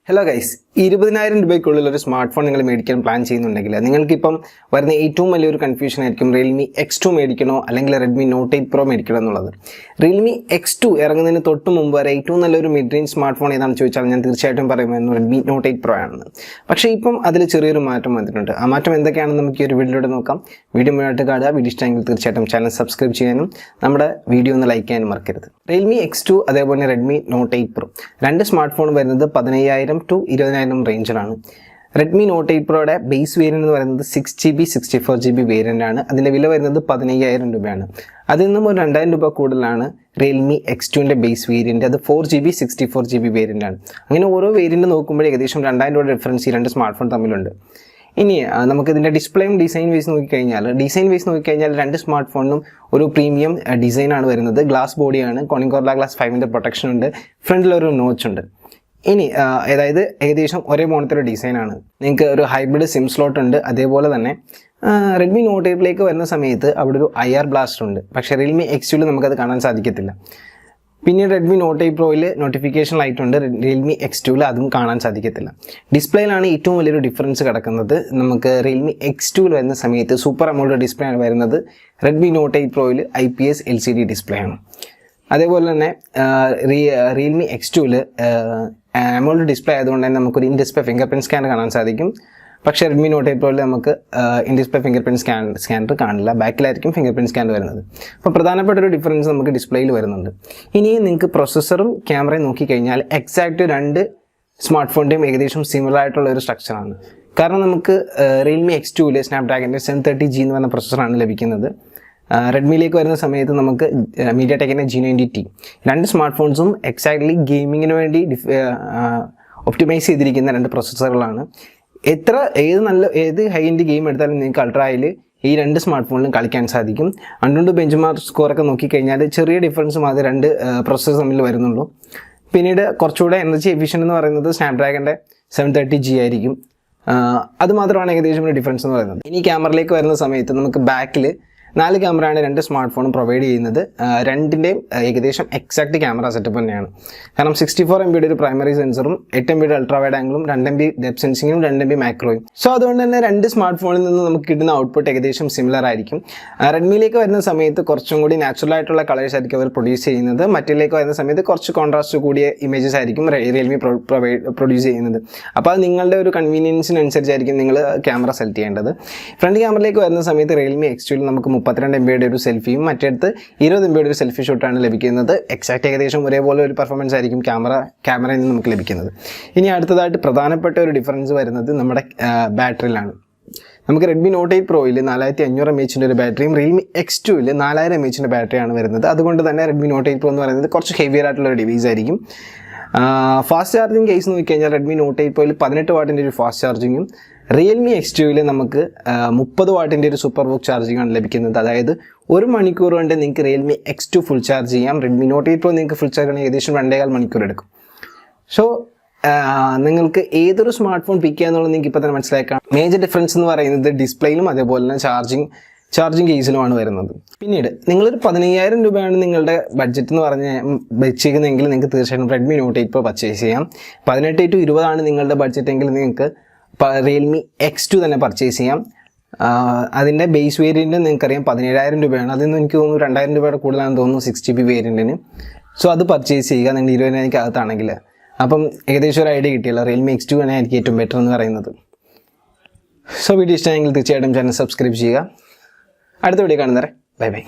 Hello guys, 20,000 രൂപയ്ക്കുള്ളിൽ ഒരു smart phone നിങ്ങൾ മേടിക്കാൻ പ്ലാൻ ചെയ്യുന്നുണ്ടെങ്കിൽ നിങ്ങൾക്കിപ്പം വരുന്ന ഏറ്റവും വലിയൊരു കൺഫ്യൂഷൻ ആയിരിക്കും Realme X2 മേടിക്കണോ അല്ലെങ്കിൽ Redmi Note 8 Pro മേടിക്കണോ എന്നുള്ളത്. Realme X2 ഇറങ്ങുന്നതിന് തൊട്ട് മുമ്പ് വരെ ഏറ്റവും നല്ലൊരു മിഡ് റേഞ്ച് സ്മാർട്ട് ഫോൺ ഏതാണെന്ന് ചോദിച്ചാൽ ഞാൻ തീർച്ചയായിട്ടും പറയുമായിരുന്നു Redmi Note 8 Pro ആണെന്ന്. പക്ഷേ ഇപ്പം അതിൽ ചെറിയൊരു മാറ്റം വന്നിട്ടുണ്ട്. ആ മാറ്റം എന്തൊക്കെയാണെന്ന് നമുക്ക് ഈ ഒരു വീഡിയോയിലൂടെ നോക്കാം. വീഡിയോ മുന്നോട്ട് കാണുക. വീഡിയോ ഇഷ്ടമെങ്കിൽ തീർച്ചയായിട്ടും ചാനൽ സബ്സ്ക്രൈബ് ചെയ്യാനും നമ്മുടെ വീഡിയോ ഒന്ന് ലൈക്ക് ചെയ്യാനും മറക്കരുത്. Realme X2 അതേപോലെ Redmi Note 8 Pro രണ്ട് സ്മാർട്ട് ഫോൺ വരുന്നത് 15,000 to 20,000 റേഞ്ചിലാണ്. Redmi Note 8 Proയുടെ ബേസ് വേരിയൻ്റ് എന്ന് പറയുന്നത് 6GB 64GB വേരിയൻ്റ് ആണ്. അതിൻ്റെ വില വരുന്നത് 15,000 രൂപയാണ്. അതിൽ നിന്നും ഒരു 2,000 രൂപ കൂടുതലാണ് Realme X2ൻ്റെ ബേസ് വേരിയൻ്റ്. അത് 4GB 64GB വേരിയൻ്റ് ആണ്. അങ്ങനെ ഓരോ വേരിയൻ്റ് നോക്കുമ്പോൾ ഏകദേശം 2,000 രൂപ ഡിഫറൻസ് ഈ രണ്ട് സ്മാർട്ട് ഫോൺ തമ്മിലുണ്ട്. ഇനി നമുക്കിതിൻ്റെ ഡിസ്പ്ലേയും ഡിസൈൻ വൈസ് നോക്കിക്കഴിഞ്ഞാൽ രണ്ട് സ്മാർട്ട് ഫോണിനും ഒരു പ്രീമിയം ഡിസൈനാണ് വരുന്നത്. ഗ്ലാസ് ബോഡിയാണ്, കോണിക്കോർല ഗ്ലാസ് 5ൻ്റെ പ്രൊട്ടക്ഷൻ ഉണ്ട്, ഫ്രണ്ടിലൊരു നോച്ച് ഉണ്ട്. ഇനി അതായത് ഏകദേശം ഒരേ മോണത്തൊരു ഡിസൈനാണ്. നിങ്ങൾക്ക് ഒരു ഹൈബ്രിഡ് സിം സ്ലോട്ട് ഉണ്ട്. അതേപോലെ തന്നെ Redmi Note 8 വരുന്ന സമയത്ത് അവിടെ ഒരു IR ബ്ലാസ്റ്റർ ഉണ്ട്. പക്ഷേ Realme X2 നമുക്കത് കാണാൻ സാധിക്കത്തില്ല. പിന്നീട് Redmi Note 8 Proയിൽ നോട്ടിഫിക്കേഷൻ ലൈറ്റ് ഉണ്ട്. Realme X2 അതും കാണാൻ സാധിക്കത്തില്ല. ഡിസ്പ്ലേയിലാണ് ഏറ്റവും വലിയൊരു ഡിഫറൻസ് കിടക്കുന്നത്. നമുക്ക് Realme X2 വരുന്ന സമയത്ത് സൂപ്പർ അമോൾഡ് ഡിസ്പ്ലേ ആണ് വരുന്നത്. Redmi Note 8 Proയിൽ IPS LCD display ആണ്. അതേപോലെ തന്നെ Realme X2 അമോൾഡ് ഡിസ്പ്ലേ ആയതുകൊണ്ട് തന്നെ നമുക്കൊരു in display finger print scanner കാണാൻ സാധിക്കും. പക്ഷേ Redmi Note 8 Proയിൽ നമുക്ക് in display finger print scanner കാണില്ല. ബാക്കിലായിരിക്കും ഫിംഗർ പ്രിൻറ്റ് സ്കാനർ വരുന്നത്. അപ്പോൾ പ്രധാനപ്പെട്ട ഒരു ഡിഫറൻസ് നമുക്ക് ഡിസ്പ്ലേയിൽ വരുന്നുണ്ട്. ഇനി നിങ്ങൾക്ക് പ്രൊസസ്സറും ക്യാമറയും നോക്കിക്കഴിഞ്ഞാൽ എക്സാക്റ്റ് രണ്ട് സ്മാർട്ട് ഫോണിൻ്റെയും ഏകദേശം സിമിലർ ആയിട്ടുള്ള ഒരു സ്ട്രക്ചറാണ്. കാരണം നമുക്ക് Realme X2 സ്നാപ്ഡ്രാഗൻ്റെ 730G എന്ന് പറഞ്ഞ പ്രൊസസ്സറാണ് ലഭിക്കുന്നത്. റെഡ്മിയിലേക്ക് വരുന്ന സമയത്ത് നമുക്ക് മീഡിയാടെക്കിൻ്റെ G90T. രണ്ട് സ്മാർട്ട് ഫോൺസും എക്സാക്ട്ലി ഗെയിമിങ്ങിന് വേണ്ടി ഒപ്റ്റിമൈസ് ചെയ്തിരിക്കുന്ന രണ്ട് പ്രൊസസ്സറുകളാണ്. ഏത് ഹൈ എൻഡ് ഗെയിം എടുത്താലും നിങ്ങൾക്ക് അൾട്രായിൽ ഈ രണ്ട് സ്മാർട്ട് ഫോണിലും കളിക്കാൻ സാധിക്കും. അണ്ടുകൊണ്ട് ബെഞ്ച് മാർക്ക് സ്കോറൊക്കെ നോക്കിക്കഴിഞ്ഞാൽ ചെറിയ ഡിഫറൻസ് മാത്രമേ രണ്ട് പ്രൊസസ്സർ തമ്മിൽ വരുന്നുള്ളൂ. പിന്നീട് കുറച്ചുകൂടെ എനർജി എഫിഷ്യൻ്റ് എന്ന് പറയുന്നത് സ്നാപ്ഡ്രാഗൻ്റെ 730G ആയിരിക്കും. അതുമാത്രമാണ് ഏകദേശം ഒരു ഡിഫറൻസ് എന്ന് പറയുന്നത്. ഇനി ക്യാമറയിലേക്ക് വരുന്ന സമയത്ത് നമുക്ക് ബാക്കിൽ 4 ക്യാമറയാണ് രണ്ട് സ്മാർട്ട് ഫോണും പ്രൊവൈഡ് ചെയ്യുന്നത്. രണ്ടിൻ്റെയും ഏകദേശം എക്സാക്ട് ക്യാമറ സെറ്റപ്പ് തന്നെയാണ്. കാരണം 64 MB ഒരു പ്രൈമറി സെൻസറും 8 MB അൾട്രാ വൈഡ് ആംഗിളും 2 MB ഡെപ്ത് സെൻസിങ്ങും 2 MB മാക്രോയും. സോ അതുകൊണ്ട് തന്നെ രണ്ട് സ്മാർട്ട് ഫോണിൽ നിന്ന് നമുക്ക് കിട്ടുന്ന ഔട്ട്പുട്ട് ഏകദേശം സിമിലർ ആയിരിക്കും. റെഡ്മിയിലേക്ക് വരുന്ന സമയത്ത് കുറച്ചും കൂടി നാച്ചുറൽ ആയിട്ടുള്ള കളേഴ്സ് ആയിരിക്കും അവർ പ്രൊഡ്യൂസ് ചെയ്യുന്നത്. മറ്റിലേക്ക് വരുന്ന സമയത്ത് കുറച്ച് കോൺട്രാസ്റ്റ് കൂടിയ ഇമേജസ് ആയിരിക്കും Realme പ്രൊഡ്യൂസ് ചെയ്യുന്നത്. അപ്പോൾ അത് നിങ്ങളുടെ ഒരു കൺവീനിയൻസിനനുസരിച്ചായിരിക്കും നിങ്ങൾ ക്യാമറ സെലക്ട് ചെയ്യേണ്ടത്. ഫ്രണ്ട് ക്യാമറയിലേക്ക് വരുന്ന സമയത്ത് Realme X2 നമുക്ക് 32 MB ഒരു സെൽഫിയും മറ്റേടത്ത് 20 MB ഒരു സെൽഫി ഷോട്ടാണ് ലഭിക്കുന്നത്. എക്സാക്ട് ഏകദേശം ഒരേപോലെ ഒരു പെർഫോമൻസ് ആയിരിക്കും ക്യാമറയിൽ നിന്ന് നമുക്ക് ലഭിക്കുന്നത്. ഇനി അടുത്തതായിട്ട് പ്രധാനപ്പെട്ട ഒരു ഡിഫറൻസ് വരുന്നത് നമ്മുടെ ബാറ്ററിയിലാണ്. നമുക്ക് Redmi Note 8 Proയിൽ 4500 mAh ഒരു ബാറ്ററിയും Realme X2 4000 mAh ബാറ്ററിയാണ് വരുന്നത്. അതുകൊണ്ട് തന്നെ Redmi Note 8 Pro എന്ന് പറയുന്നത് കുറച്ച് ഹെവിയർ ആയിട്ടുള്ള ഒരു ഡിവൈസ് ആയിരിക്കും. ഫാസ്റ്റ് ചാർജിങ് കേസ് നോക്കിക്കഴിഞ്ഞാൽ Redmi Note 8 Proയിൽ 18 വാട്ടിൻ്റെ ഒരു ഫാസ്റ്റ് ചാർജിങ്ങും Realme X2 നമുക്ക് 30 വാട്ടിൻ്റെ ഒരു സൂപ്പർ വോക്ക് ചാർജിങ്ങാണ് ലഭിക്കുന്നത്. അതായത് 1 മണിക്കൂർ കൊണ്ട് നിങ്ങൾക്ക് Realme X2 ഫുൾ ചാർജ് ചെയ്യാം. Redmi Note 8 Pro നിങ്ങൾക്ക് ഫുൾ ചാർജ് ചെയ്യണമെങ്കിൽ ഏകദേശം 2.25 മണിക്കൂർ എടുക്കും. സോ നിങ്ങൾക്ക് ഏതൊരു സ്മാർട്ട് ഫോൺ പിക്ക് ചെയ്യാന്നുള്ളത് നിങ്ങൾക്ക് ഇപ്പോൾ തന്നെ മനസ്സിലാക്കാം. മേജർ ഡിഫറൻസ് എന്ന് പറയുന്നത് ഡിസ്പ്ലേയിലും അതേപോലെ തന്നെ ചാർജിങ് കേസിലുമാണ് വരുന്നത്. പിന്നീട് നിങ്ങളൊരു 15,000 രൂപയാണ് നിങ്ങളുടെ ബഡ്ജറ്റ് എന്ന് പറഞ്ഞ് വെച്ചിരിക്കുന്നതെങ്കിൽ നിങ്ങൾക്ക് തീർച്ചയായിട്ടും Redmi Note 8 Pro പർച്ചേസ് ചെയ്യാം. 18 to 20 നിങ്ങൾക്ക് ബഡ്ജറ്റ് എങ്കിൽ നിങ്ങൾക്ക് Realme X2 തന്നെ പർച്ചേസ് ചെയ്യാം. അതിൻ്റെ ബേസ് വേരിയൻറ്റ് നിങ്ങൾക്കറിയാം 17,000 രൂപയാണ്. അതിൽ നിന്ന് എനിക്ക് തോന്നുന്നു 2,000 രൂപയുടെ കൂടുതലാണെന്ന് തോന്നുന്നു 6GB വേരിയൻറ്റിന്. സോ അത് പർച്ചേസ് ചെയ്യുക നിങ്ങൾ 20,000 അകത്താണെങ്കിൽ. അപ്പം ഏകദേശം ഒരു ഐഡിയ കിട്ടിയല്ലോ. Realme X2 ആണ് എനിക്ക് ഏറ്റവും ബെറ്റർ എന്ന് പറയുന്നത്. സോ വീഡിയോ ഇഷ്ടമായെങ്കിൽ തീർച്ചയായിട്ടും ചാനൽ സബ്സ്ക്രൈബ് ചെയ്യുക. അടുത്ത വീഡിയോ കാണുന്നവരെ ബൈ ബൈ.